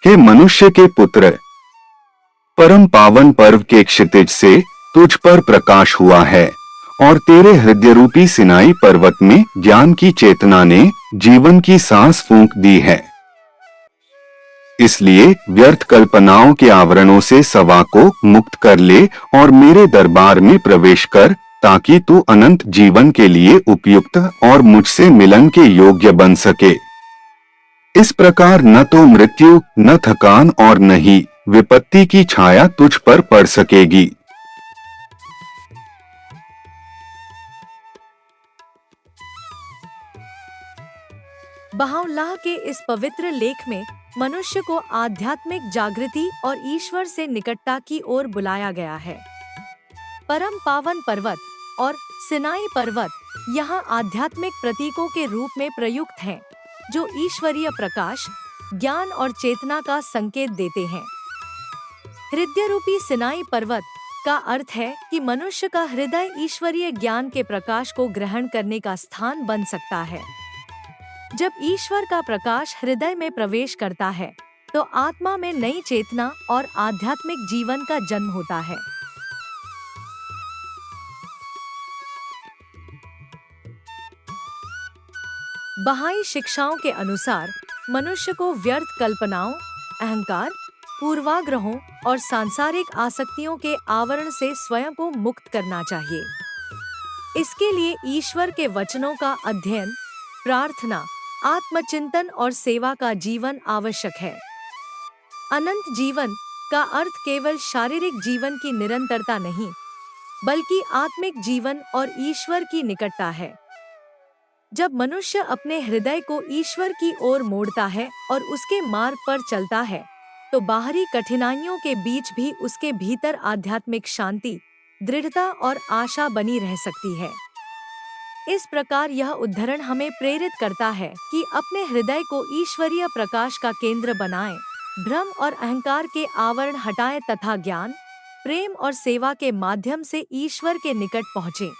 हे मनुष्य के पुत्र, परम पावन पर्व के क्षितिज से तुझ पर प्रकाश हुआ है और तेरे हृदय रूपी सिनाई पर्वत में ज्ञान की चेतना ने जीवन की सांस फूंक दी है। इसलिए व्यर्थ कल्पनाओं के आवरणों से सवा को मुक्त कर ले और मेरे दरबार में प्रवेश कर, ताकि तू अनंत जीवन के लिए उपयुक्त और मुझसे मिलन के योग्य बन सके। इस प्रकार न तो मृत्यु, न थकान और न ही विपत्ति की छाया तुझ पर पड़ सकेगी। बहाउल्लाह के इस पवित्र लेख में मनुष्य को आध्यात्मिक जागृति और ईश्वर से निकटता की ओर बुलाया गया है। परम पावन पर्वत और सिनाई पर्वत यहाँ आध्यात्मिक प्रतीकों के रूप में प्रयुक्त हैं, जो ईश्वरीय प्रकाश, ज्ञान और चेतना का संकेत देते हैं। हृदय रूपी सिनाई पर्वत का अर्थ है कि मनुष्य का हृदय ईश्वरीय ज्ञान के प्रकाश को ग्रहण करने का स्थान बन सकता है। जब ईश्वर का प्रकाश हृदय में प्रवेश करता है, तो आत्मा में नई चेतना और आध्यात्मिक जीवन का जन्म होता है। बहाई शिक्षाओं के अनुसार मनुष्य को व्यर्थ कल्पनाओं, अहंकार, पूर्वाग्रहों और सांसारिक आसक्तियों के आवरण से स्वयं को मुक्त करना चाहिए। इसके लिए ईश्वर के वचनों का अध्ययन, प्रार्थना, आत्मचिंतन और सेवा का जीवन आवश्यक है। अनंत जीवन का अर्थ केवल शारीरिक जीवन की निरंतरता नहीं, बल्कि आत्मिक जीवन और ईश्वर की निकटता है। जब मनुष्य अपने हृदय को ईश्वर की ओर मोड़ता है और उसके मार्ग पर चलता है, तो बाहरी कठिनाइयों के बीच भी उसके भीतर आध्यात्मिक शांति, दृढ़ता और आशा बनी रह सकती है। इस प्रकार यह उद्धरण हमें प्रेरित करता है कि अपने हृदय को ईश्वरीय प्रकाश का केंद्र बनाएं, भ्रम और अहंकार के आवरण हटाएं तथा ज्ञान, प्रेम और सेवा के माध्यम से ईश्वर के निकट पहुँचें।